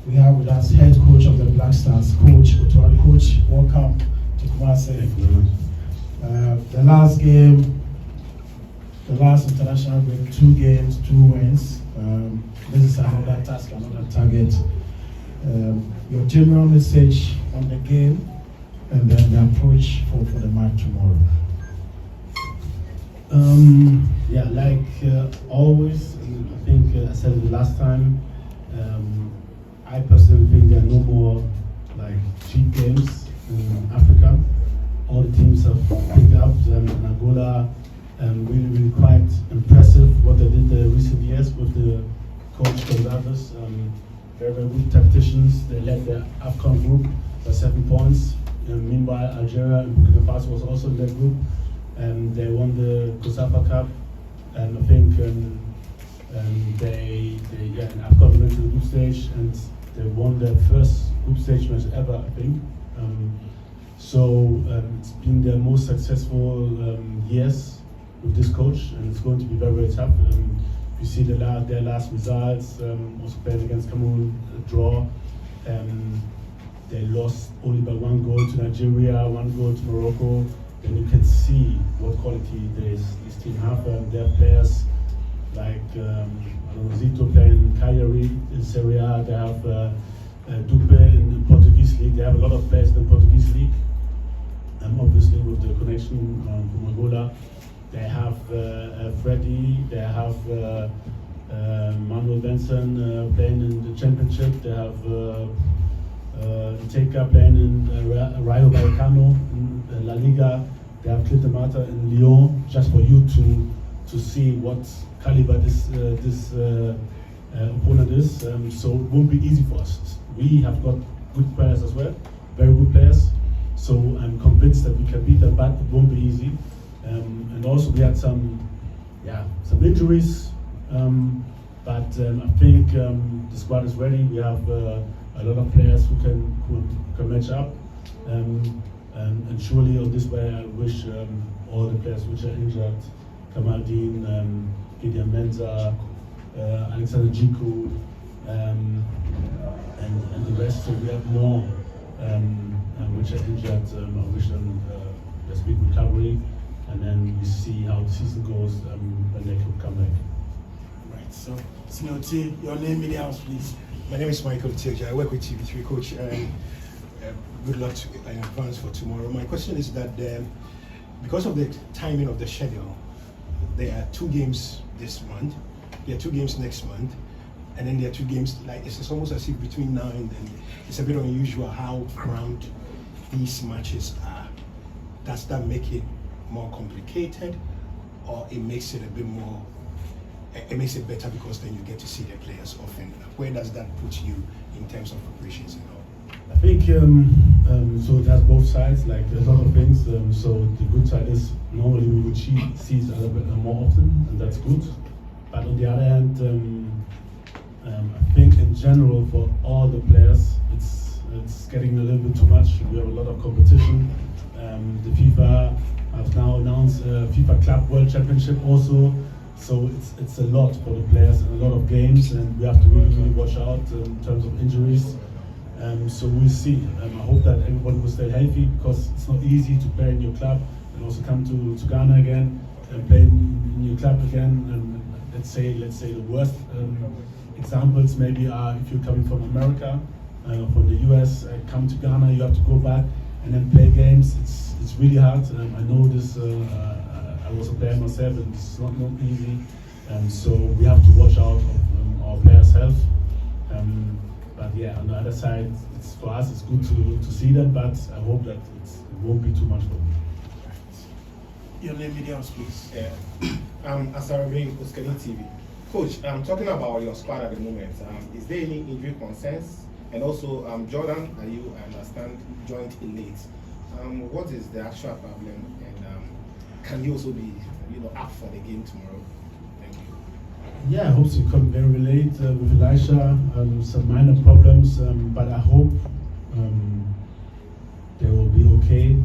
we have with us head coach of the Black Stars, Coach Otoo. Coach, welcome to Kumasi. The last game, the last international break, 2 games, 2 wins. This is another task, another target. Your general message on the game and then the approach for the match tomorrow. Always, I think I said it last time, I personally think there are no more cheap games in Africa. All the teams have picked up, in Angola, really quite impressive what they did the recent years with the coach Condavis. Very good tacticians. They led the Afcon group by 7 points. Meanwhile, Algeria and Burkina Faso was also in that group. They won the COSAFA Cup, and I think they in Afcon went to the group stage, and they won their first group stage match ever, I think. It's been their most successful years with this coach, and it's going to be very tough. You see their last results, also playing against Cameroon, a draw. They lost only by 1 goal to Nigeria, 1 goal to Morocco. Then you can see what quality this team have. They have players like Zito playing in Cagliari in Serie A. They have Dupe in the Portuguese league. They have a lot of players in the Portuguese league. Obviously with the connection from Angola. They have Freddy. They have Manuel Benson playing in the championship. They have Iteka playing in Rayo Vallecano in La Liga. They have Clint Mata in Lyon, just for you to see what caliber this opponent is. So it won't be easy for us. We have got good players as well, very good players. So I'm convinced that we can beat them, but it won't be easy. And also we had some injuries, but I think the squad is ready. We have a lot of players who can match up, and surely on this way I wish all the players which are injured, Kamaldeen, Gideon Menza, Alexander Jiku, and the rest. So we have more which are injured. I wish them a speed recovery, and then we see how the season goes when they could come back. Right. So, T, your name in the house, please. My name is Michael Tilja. I work with TV3 Coach. Good luck in advance for tomorrow. My question is that because of the timing of the schedule, there are 2 games this month, there are 2 games next month, and then there are 2 games, it's almost as if between now and then, it's a bit unusual how cramped these matches are. Does that make it more complicated, or it makes it a bit more, it makes it better because then you get to see the players often? Where does that put you in terms of preparations and all? I think so it has both sides, there's a lot of things. So the good side is normally we would see each other more often, and that's good. But on the other hand, I think in general for all the players, it's getting a little bit too much. We have a lot of competition. The FIFA has now announced FIFA Club World Championship also. So it's a lot for the players and a lot of games, and we have to really watch out in terms of injuries. So we'll see. I hope that everybody will stay healthy, because it's not easy to play in your club and also come to Ghana again and play in your club again. And let's say the worst examples maybe are if you're coming from America, from the US, come to Ghana, you have to go back and then play games. It's really hard. I know this. I was a player myself, and it's not easy. So we have to watch out of our players' health. But on the other side, for us it's good to see them, but I hope that it won't be too much for them. Your name, media house, please. Asarabe, Uskani TV. Coach, talking about your squad at the moment, is there any injury concerns? And also, Jordan, I understand, joined in late. What is the actual problem? And can he also be, up for the game tomorrow? Thank you. Yeah, I hope to come very late with Elisha. Some minor problems, but I hope they will be okay.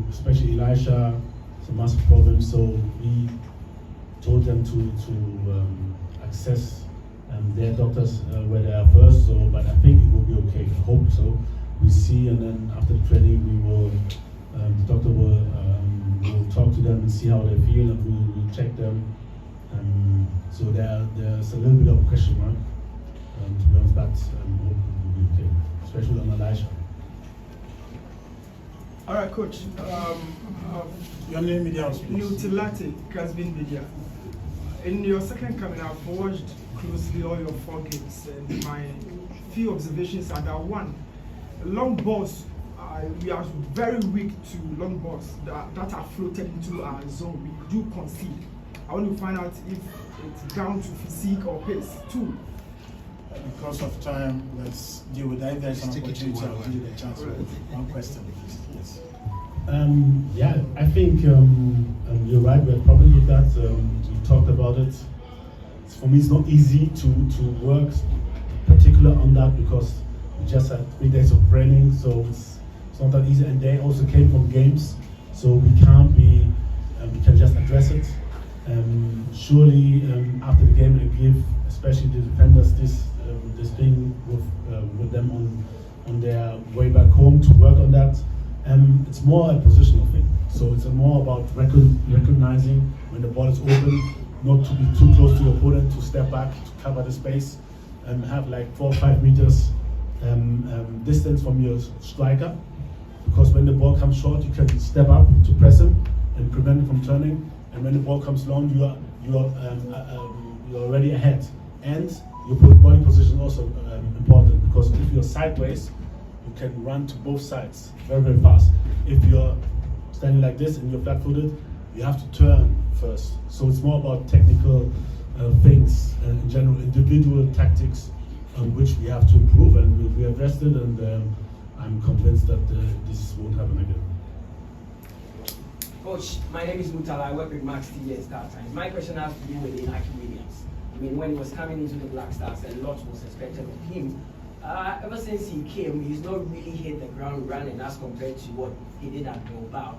Especially Elisha, some massive problems. So we told them to access their doctors where they are first. But I think it will be see, and then after the training we will, the doctor will talk to them and see how they feel, and we'll check them. So there's a little bit of a question mark, to be honest, but hope it will be okay, especially on Elisha. All right, coach. Your name, media, please. Utilati, Casbin Media. In your second coming, I've watched closely all your 4 games, and my few observations are that one, long balls, we are very weak to long balls that are floated into our zone. We do concede. I want to find out if it's down to physique or pace. 2. Because of time, let's deal with that. If there's an Stick it to opportunity, I'll one. give you the chance. One question, please. Yes. Yeah, I think you're right. We're probably with that. We talked about it. For me, it's not easy to work particular on that because we just had 3 days of training, so it's not that easy. And they also came from games, so we can't be. We can just address it. Surely after the game, and give especially the defenders this thing with them on their way back home to work on that. It's more a positional thing. So it's more about recognizing when the ball is open, not to be too close to your opponent, to step back, to cover the space, and have like 4 or 5 meters distance from your striker. Because when the ball comes short, you can step up to press him and prevent him from turning. And when the ball comes long, you're already ahead. And your body position is also important, because if you're sideways, you can run to both sides very, very fast. If you're standing like this and you're flat-footed, you have to turn first. So it's more about technical things, in general, individual tactics, which we have to improve, and we addressed it, and I'm convinced that this won't happen again. Coach, my name is Mutala. I work with Max TV and Star Times. My question has to do with Inaki Williams. I mean, when he was coming into the Black Stars, a lot was expected of him. Ever since he came, he's not really hit the ground running as compared to what he did at Bilbao.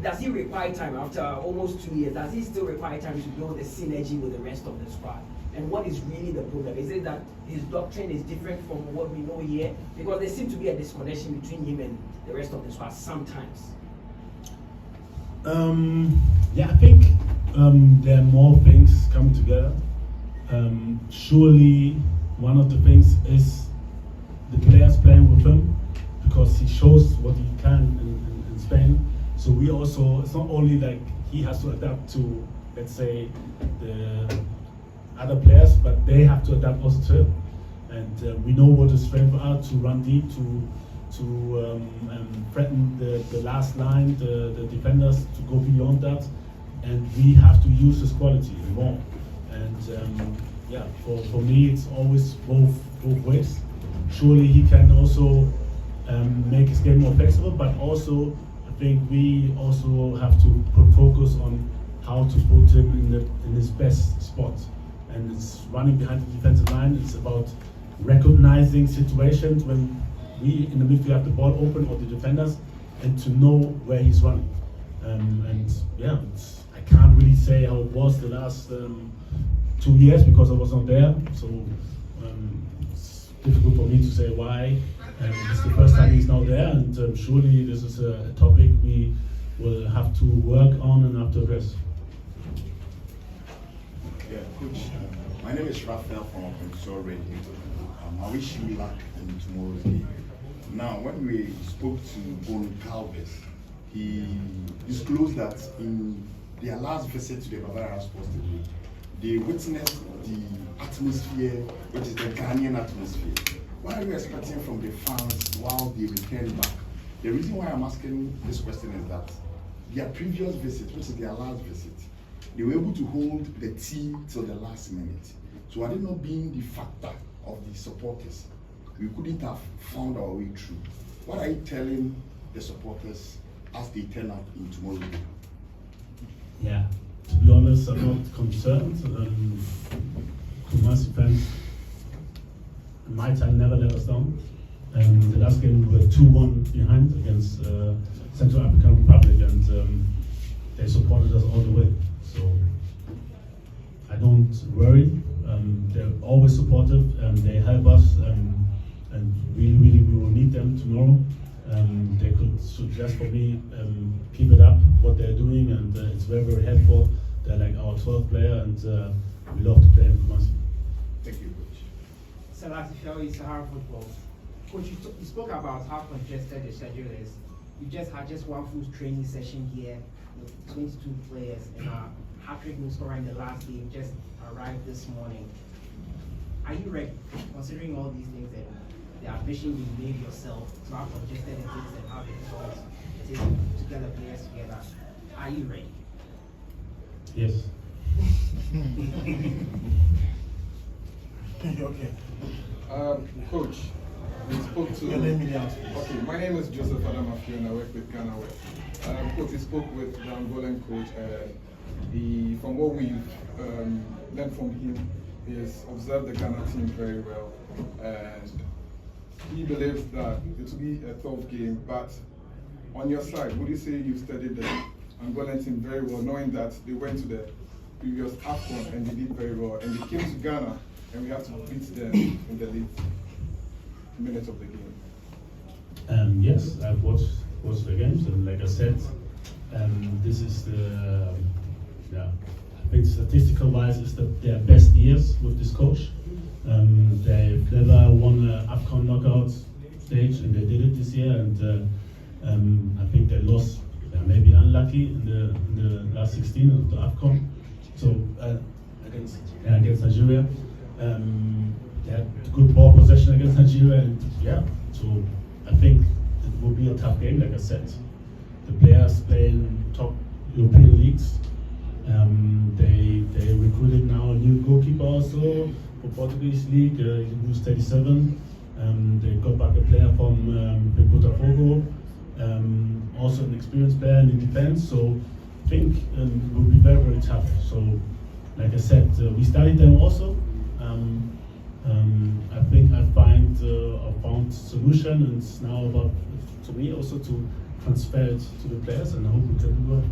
Does he require time after almost 2 years? Does he still require time to build the synergy with the rest of the squad? And what is really the problem? Is it that his doctrine is different from what we know here? Because there seems to be a disconnection between him and the rest of the squad sometimes. Yeah, I think there are more things coming together. Surely one of the things is the players playing with him, because he shows what he can in Spain. So we also, it's not only like he has to adapt to, let's say, the other players, but they have to adapt also to him. And we know what his strengths are: to run deep, to threaten the last line, the defenders, to go beyond that. And we have to use his quality more. And yeah, for me, it's always both ways. Surely he can also make his game more flexible, but also I think we also have to put focus on how to put him in his best spot. And it's running behind the defensive line. It's about recognizing situations when we in the midfield have the ball open, or the defenders, and to know where he's running. And yeah, I can't really say how it was the last 2 years because I was not there. So it's difficult for me to say why. It's the first time he's now there, and surely this is a topic we will have to work on and have to address. Yeah, Coach, my name is Raphael from Opensor Radio. I wish you luck in tomorrow's game. Now, when we spoke to Goncalves, he disclosed that in their last visit to the Bavaria Sports Stadium, they witnessed the atmosphere, which is the Ghanaian atmosphere. What are you expecting from the fans while they return back? The reason why I'm asking this question is that their previous visit, which is their last visit, they were able to hold the tea till the last minute. So had it not been the factor of the supporters, we couldn't have found our way through. What are you telling the supporters as they turn up in tomorrow's game? Yeah, to be honest, I'm not concerned. Kumasi fans, in my time, never let us down. The last game we were 2-1 behind against Central African Republic, and they supported us all the way. So I don't worry. They're always supportive, and they help us, and really, really, we will need them. them tomorrow. They should just for me keep it up what they're doing, and it's very, very helpful. They're like our 12th player, and we love to play in Kumasi. Thank you, coach. Salati Fellow Sahara Football. Coach, you spoke about how congested the schedule is. You just had one full training session here with 22 players, and a hat-trick goal scorer in the last game just arrived this morning. Are you ready, considering all these things and the ambition you made yourself to have congested and things and how difficult it is to get the players together? Are you ready? Yes. Okay. Coach, we spoke to. Your name in the house, please. Okay, my name is Joseph Adamafi and I work with Ghana West. Coach, we spoke with the Angolan coach. From what we've learned from him, he has observed the Ghana team very well, and he believes that it will be a tough game. But on your side, would you say you've studied the Angolan team very well, knowing that they went to the previous Afcon and they did very well, and they came to Ghana and we have to beat them in the late minutes of the game? Yes, I've watched the games, and like I said, this is the I think statistical wise, it's their best years with this coach. They've never won an Afcon knockout stage, and they did it this year. And I think they lost, maybe unlucky in the last 16 of the Afcon. So against Nigeria, they had good ball possession against Nigeria, and so I think it will be a tough game. Like I said, the players play in top European leagues. They recruited now a new goalkeeper also for Portuguese league, who's 37. They got back a player from Botafogo, also an experienced player in defense. So I think it will be very, very tough. So like I said, we studied them also. I think I found solution, and it's now about to me also to transfer it to the players, and I hope we can do well.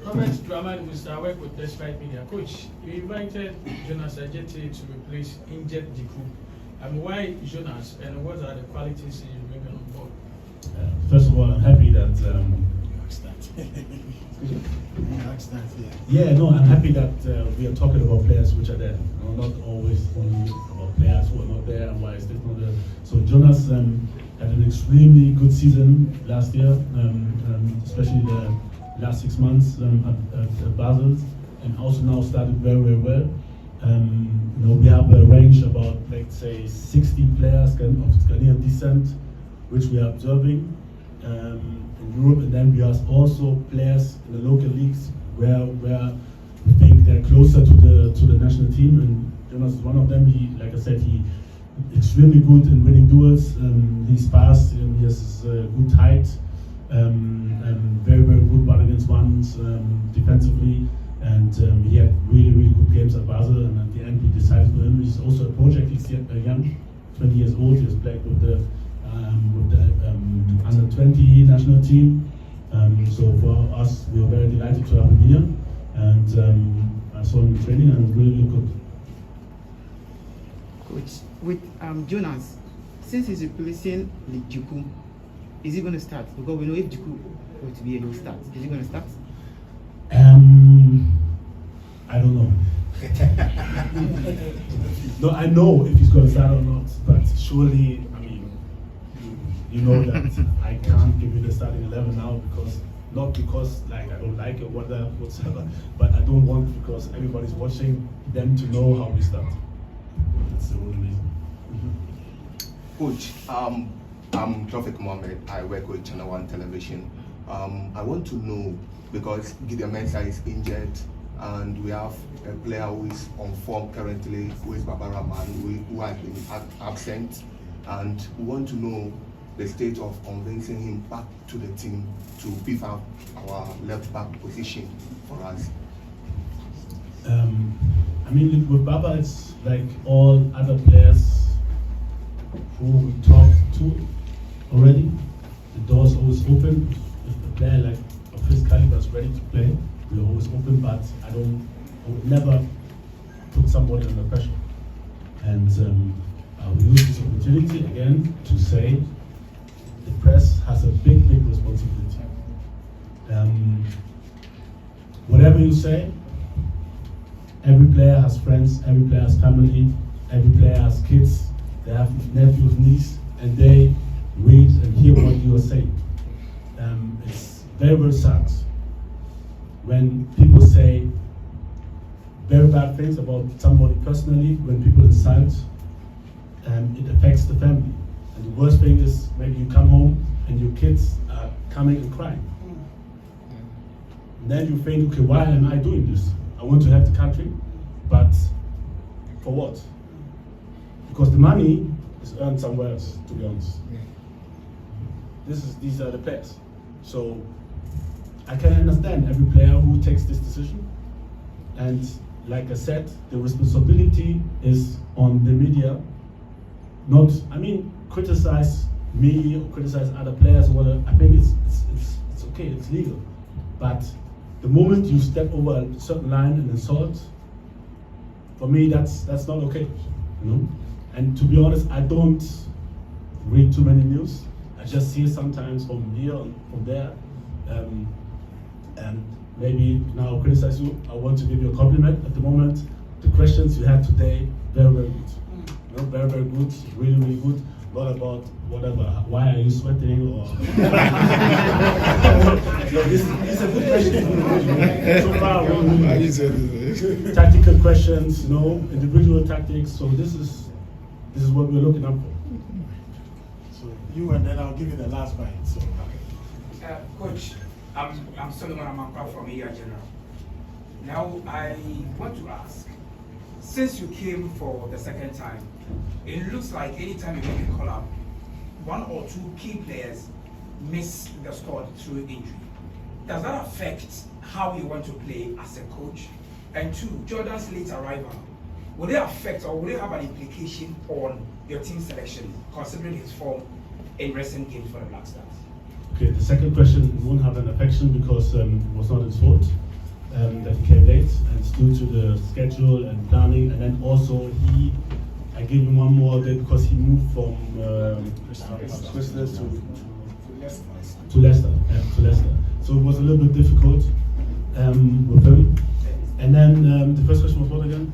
Comment Draman Mr. I work with Despite Media. Coach, you invited Jonas Ajeti to replace injured Jiku. Why Jonas, and what are the qualities you bring on board? First of all, I'm happy that I'm happy that we are talking about players which are there. Not always only about players who are not there and why is this not there. So Jonas had an extremely good season last year, especially the last 6 months at Basel, and also now started very, very well. We have a range about, let's say, 60 players of Ghanaian descent, which we are observing in Europe, and then we have also players in the local leagues where we think they're closer to the national team, and Jonas is one of them. He, like I said, he extremely good in winning duels. He's fast, and he has good height. Very, very good one against ones defensively, and he had really, really good games at Basel, and at the end we decided for him. He's also a project. He's young, 20 years old. He has played with the under 20 national team. So for us, we are very delighted to have him here, and I saw him in training and really good. Coach, with Jonas, since he's replacing Juku, is he going to start? Because we know if Juku were to be able to start, is he going to start? I don't know. No, I know if he's going to start or not, but surely, I mean, you know that I can't give you the starting 11 now not because like I don't like it or whatsoever, but I don't want, because everybody's watching, them to know how we start. That's the only reason. Coach, I'm Traffic Mohammed. I work with Channel 1 Television. I want to know, because Gideon Mensah is injured, and we have a player who is on form currently, who is Baba Rahman, who has been absent, and we want to know the state of convincing him back to the team to beef up our left back position for us. I mean, with Baba, it's like all other players who we talked to already. The door's always open. If the player like of his caliber is ready to play, we're always open. But I would never put somebody under pressure. And we used opportunity again to say the press has a big responsibility. Whatever you say, every player has friends, every player has family, every player has kids, they have nephews, nieces, and they read and hear what you are saying. It's very sad when people say very bad things about somebody personally, when people insult, it affects the family. And the worst thing is maybe you come home and your kids are coming and crying. And then you think, okay, why am I doing this? I want to help the country, but for what? Because the money is earned somewhere else, to be honest. These are the players. So I can understand every player who takes this decision. And like I said, the responsibility is on the media. Not, criticize me or criticize other players or whatever. I think it's okay, it's legal. But the moment you step over a certain line and insult, for me that's not okay, And to be honest, I don't read too many news. I just hear sometimes from here and from there, and maybe now criticize you. I want to give you a compliment. At the moment, the questions you had today, very good. Very good, really good. Not about whatever. Why are you sweating or? This is a good question. So far, tactical questions, individual tactics. So this is what we're looking up for. So you, and then I'll give you the last bite. So. Coach, I'm Solomon Amakwa from ER General. Now I want to ask, since you came for the second time, it looks like anytime you make a call-up, one or two key players miss the squad through injury. Does that affect how you want to play as a coach? And two, Jordan's late arrival, will it affect or will it have an implication on your team selection, considering his form in recent games for the Black Stars? Okay, the second question won't have an affection because it was not his fault that he came late, and it's due to the schedule and planning, and then also I gave him one more day because he moved from Crystal to Leicester. So it was a little bit difficult with him. And then the first question was what again?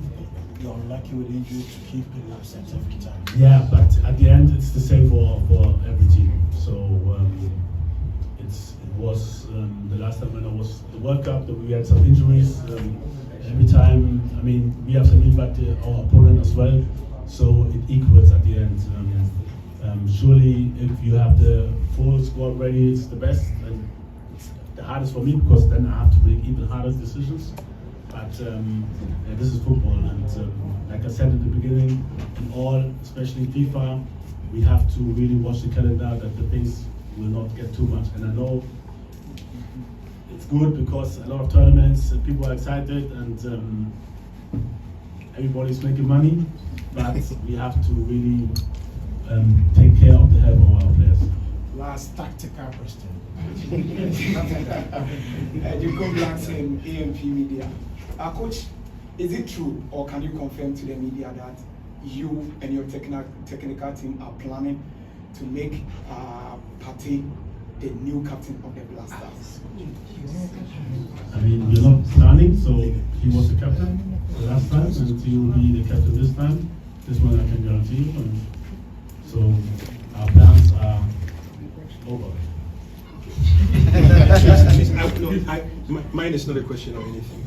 You're unlucky with injury to keep people absent every time. Yeah, but at the end it's the same for every team. So it was the last time when I was the World Cup that we had some injuries. Every time, we have some injury our opponent as well. So it equals at the end. Surely, if you have the full squad ready, it's the best. And it's the hardest for me because then I have to make even harder decisions. But this is football, and like I said at the beginning, in all, especially FIFA, we have to really watch the calendar that the things will not get too much. And I know it's good because a lot of tournaments, people are excited, and everybody's making money. But we have to really take care of the health of our players. Last tactical question. You go Blacks in AMP Media. Coach, is it true or can you confirm to the media that you and your technical team are planning to make Partey the new captain of the Black Stars? We're not planning, so he was the captain the last time, and he will be the captain this time. This one I can guarantee you. And so our plans are over. Mine is not a question or anything.